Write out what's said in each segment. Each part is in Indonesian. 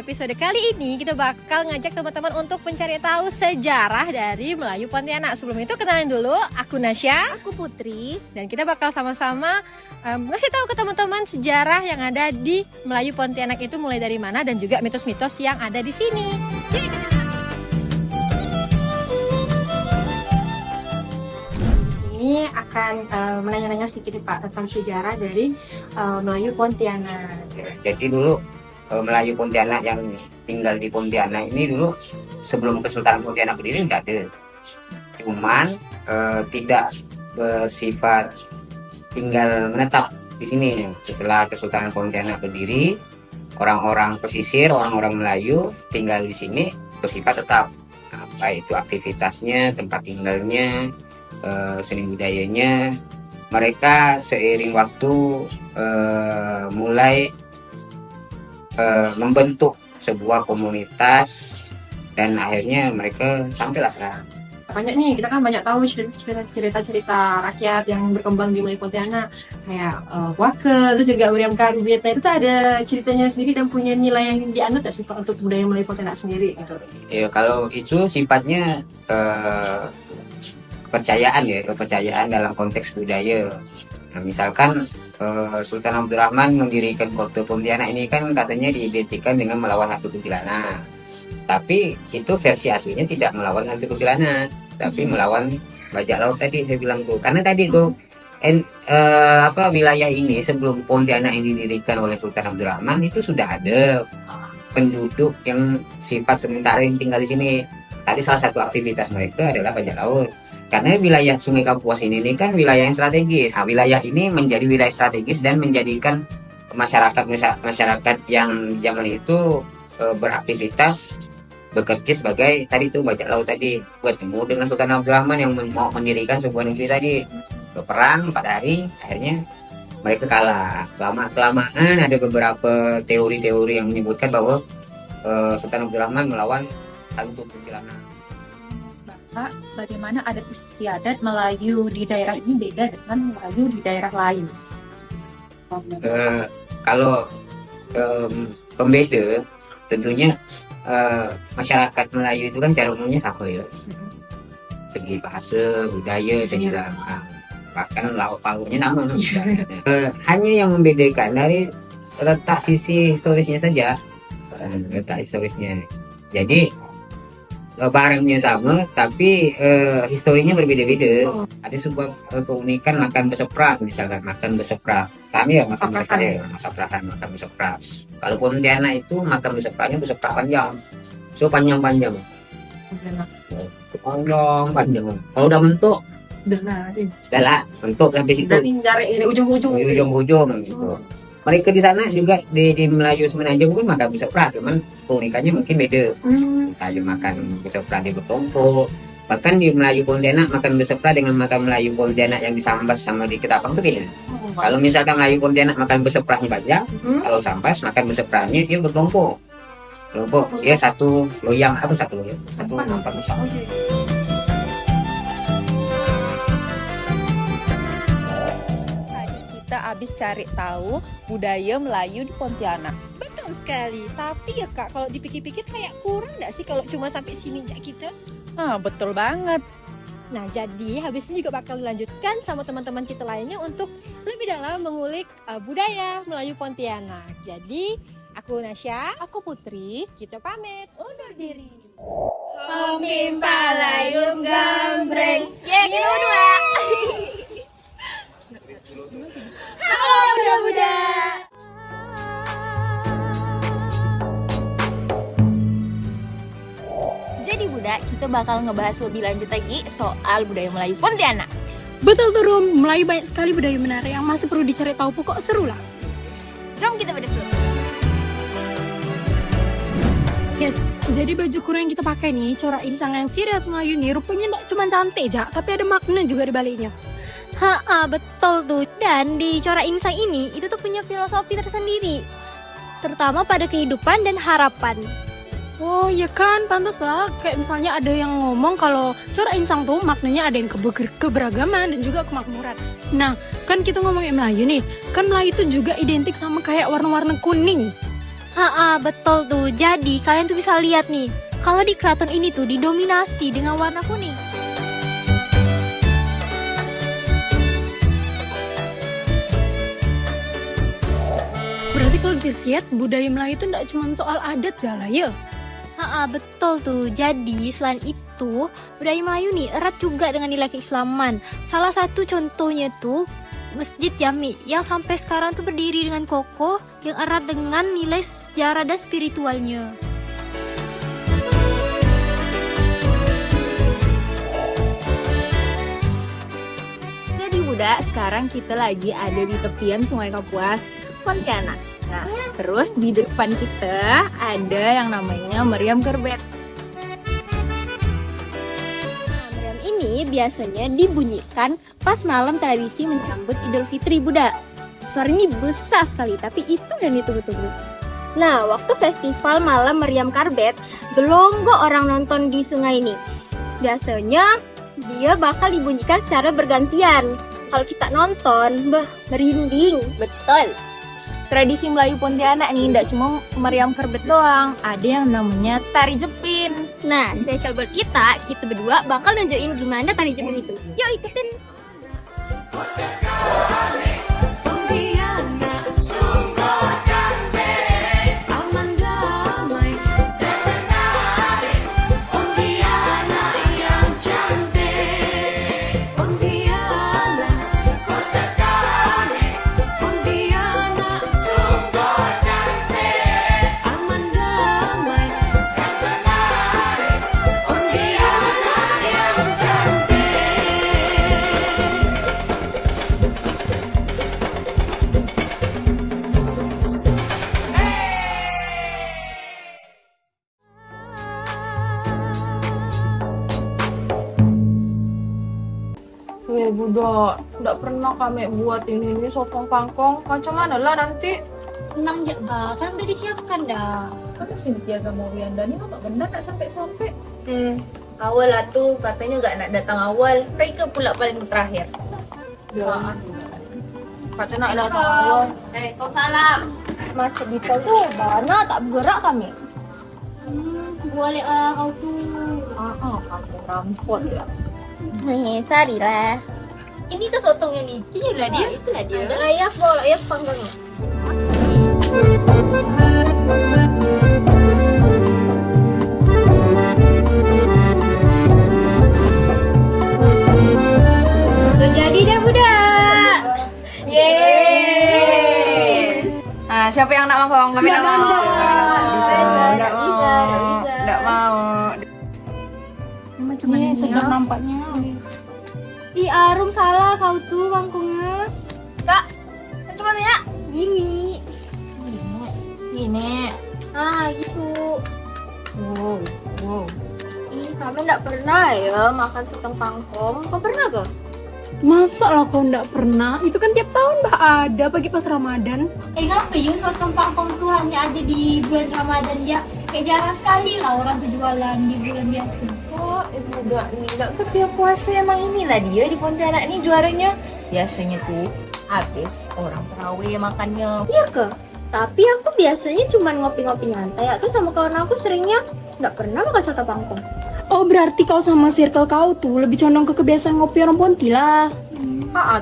episode kali ini kita bakal ngajak teman-teman untuk mencari tahu sejarah dari Melayu Pontianak. Sebelum itu kenalin dulu, aku Nasya, Aku Putri, dan kita bakal sama-sama ngasih tahu ke teman-teman sejarah yang ada di Melayu Pontianak itu mulai dari mana dan juga mitos-mitos yang ada di sini. Yuk, kita ini akan menanya-nanya sedikit nih Pak tentang sejarah dari Melayu Pontianak. Jadi dulu Melayu Pontianak yang tinggal di Pontianak ini dulu sebelum Kesultanan Pontianak berdiri tidak ada. Cuman tidak bersifat tinggal menetap di sini. Setelah Kesultanan Pontianak berdiri, orang-orang pesisir, orang-orang Melayu tinggal di sini bersifat tetap. Baik itu aktivitasnya, tempat tinggalnya, seni budayanya, mereka seiring waktu mulai membentuk sebuah komunitas dan akhirnya mereka sampailah sekarang. Banyak nih, kita kan banyak tahu cerita-cerita rakyat yang berkembang di Melayu Pontianak kayak Wakel, terus juga Meriam Karbit. Nah itu tuh ada ceritanya sendiri dan punya nilai yang dianut gak sih Pak untuk budaya Melayu Pontianak sendiri gitu? Ya kalau itu sifatnya kepercayaan dalam konteks budaya. Nah, misalkan Sultan Abdurrahman mendirikan kota Pontianak ini kan katanya diidentikan dengan melawan hantu kuntilanak. Tapi itu versi aslinya tidak melawan hantu kuntilanak, tapi melawan bajak laut tadi saya bilang tuh. Karena tadi tuh wilayah ini sebelum Pontianak ini didirikan oleh Sultan Abdurrahman itu sudah ada penduduk yang sifat sementara yang tinggal di sini. Tadi salah satu aktivitas mereka adalah bajak laut. Karena wilayah Sungai Kapuas ini kan wilayah yang strategis. Nah, wilayah ini menjadi wilayah strategis dan menjadikan masyarakat yang zaman itu beraktivitas bekerja sebagai tadi tuh bajak laut tadi. Bertemu dengan Sultan Abdurrahman yang mau mendirikan sebuah negeri tadi. Berperang 4 hari, akhirnya mereka kalah. Kelamaan ada beberapa teori-teori yang menyebutkan bahwa Sultan Abdurrahman melawan hantu kuntilanak. Bapak, bagaimana adat istiadat Melayu di daerah ini beda dengan Melayu di daerah lain? Kalau pembeda tentunya masyarakat Melayu itu kan secara umumnya sama ya, segi bahasa, budaya, segi bahkan lauk pauknya sama. Hanya yang membedakan dari letak sisi historisnya saja, letak historisnya. Jadi barangnya sama tapi historinya berbeda-beda. Ada sebuah keunikan makan beseprak, misalkan makan beseprak. Kami ya makan beseprak ya, makan beseprak. Kalau Pontianak itu makan besepraknya beseprak panjang. So panjang-panjang. Panjang. Kalau udah bentuk udah lah, bentuk sampai situ. Berarti dari ujung-ujung gitu. Mereka di sana juga di Melayu Semenanjung pun makan beseprak, cuman keunikannya mungkin beda. Kita makan beseprak di bertumpuk. Bahkan di Melayu Pontianak makan beseprak dengan makan Melayu Pontianak yang disambas sama di ketapang itu beda. Kalau misalkan Melayu Pontianak makan besepraknya panjang, kalau sambas makan besepraknya dia bertumpuk. Dia satu loyang, satu nampak besar. Kita habis cari tahu budaya Melayu di Pontianak. Betul sekali, tapi ya Kak kalau dipikir-pikir kayak kurang nggak sih kalau cuma sampai sini aja kita? Betul banget. Nah jadi habis ini juga bakal dilanjutkan sama teman-teman kita lainnya untuk lebih dalam mengulik budaya Melayu Pontianak. Jadi aku Nasya, Aku Putri. kita pamit undur diri. Om Pimpa Layum Gambreng. Ya kita berdua. Halo budak-budak. Jadi budak, kita bakal ngebahas lebih lanjut lagi soal budaya Melayu Pontianak. Betul tuh Rum, Melayu banyak sekali budaya menarik yang masih perlu dicari tahu, pokok seru lah. Jom kita pada suruh. Yes, jadi baju kurung yang kita pakai nih, corak insang yang ciri khas Melayu nih, rupanya tidak cuma cantik aja, tapi ada makna juga di baliknya. Betul tuh. Dan di corak insang ini, itu tuh punya filosofi tersendiri. Terutama pada kehidupan dan harapan. Oh ya kan, pantas lah. Kayak misalnya ada yang ngomong kalau corak insang tuh maknanya ada yang keberagaman dan juga kemakmuran. Nah, kan kita ngomongin Melayu nih. Kan Melayu itu juga identik sama kayak warna-warna kuning. Betul tuh. Jadi kalian tuh bisa lihat nih, kalau di keraton ini tuh didominasi dengan warna kuning. Berarti kalau dilihat budaya Melayu itu enggak cuma soal adat jala ya. Betul tuh. Jadi selain itu, budaya Melayu nih erat juga dengan nilai keislaman. Salah satu contohnya tuh Masjid Jami yang sampai sekarang tuh berdiri dengan kokoh, yang erat dengan nilai sejarah dan spiritualnya. Jadi Bunda, sekarang kita lagi ada di tepian Sungai Kapuas, Pontianak. Nah, terus di depan kita ada yang namanya Meriam Kerbet. Meriam ini biasanya dibunyikan pas malam tradisi menyambut Idul Fitri, Bunda. Suara ini besar sekali, tapi itu yang ditunggu-tunggu. Nah, waktu festival malam Meriam Karbet, gelonggok orang nonton di sungai ini. Biasanya dia bakal dibunyikan secara bergantian. Kalau kita nonton, merinding. Betul. Tradisi Melayu Pontianak nih tidak cuma Meriam Kerbet doang, ada yang namanya tari jepin. Nah, spesial buat kita berdua bakal nunjukin gimana tari jepin itu. Yuk ikutin. Budak, tidak pernah kami buat ini sopong kangkong. Macam mana lah nanti? Tenang aja, Mbak. Kan udah disiapkan dah. Kan Cynthia sama Wianda ini nggak benar nggak sampai-sampai. Awal lah tuh katanya nggak nak datang awal, mereka pula paling terakhir. Saat. Katanya nak datang awal. Kau salam. Macam itu tuh, mana tak bergerak kami. Boleh lah kau tuh. Kamu rampot ya. Nih, sorry lah. Ini tuh sotongnya nih. Itulah dia. Ada ayah bola, ayah panggungnya. Jadi deh, budak. Yeay. Nah, siapa yang nak makan? Kami nak mau. Nggak bisa. Tidak mau. Macam mana Segar nampaknya. Ih, Arum salah kau tuh bangkungnya. Macam mana ya? Gini. Gini. Gitu. Wow. Ih, kami nggak pernah ya makan sotong kangkong. Kau pernah gak? Masa lah kau enggak pernah? Itu kan tiap tahun ada pagi pas Ramadan. Ngapa ya sotong kangkong tuh hanya ada di bulan Ramadan ya? Kayak jarang sekali lah orang tuh jualan di bulan biasa. Oh, budak nih. Nggak setiap puasa emang inilah dia di Pontianak nih juaranya. Biasanya tuh habis orang terawih makannya. Iya ke? Tapi aku biasanya cuma ngopi-ngopi nyantai atau sama kawan aku seringnya nggak pernah makan soto kangkong. Oh, berarti kau sama circle kau tuh lebih condong ke kebiasaan ngopi orang Ponti lah.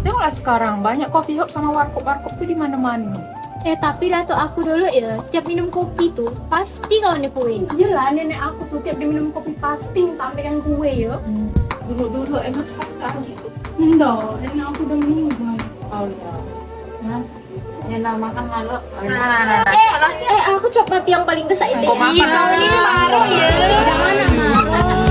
Tengoklah sekarang banyak coffee shop sama warkop tuh di mana-mana. Tapi dato aku dulu ya, tiap minum kopi tuh pasti kau nih kue. Iyalah, nenek aku tuh tiap dia minum kopi pasti minta pegang kue ya. Dulu emang sekarang gitu. Enggak, nenek aku udah meninggal. Oh iya. Nah, Nena makan halo. Aku coklat yang paling besar itu. Kau makan. Ini marah ya. Jangan marah.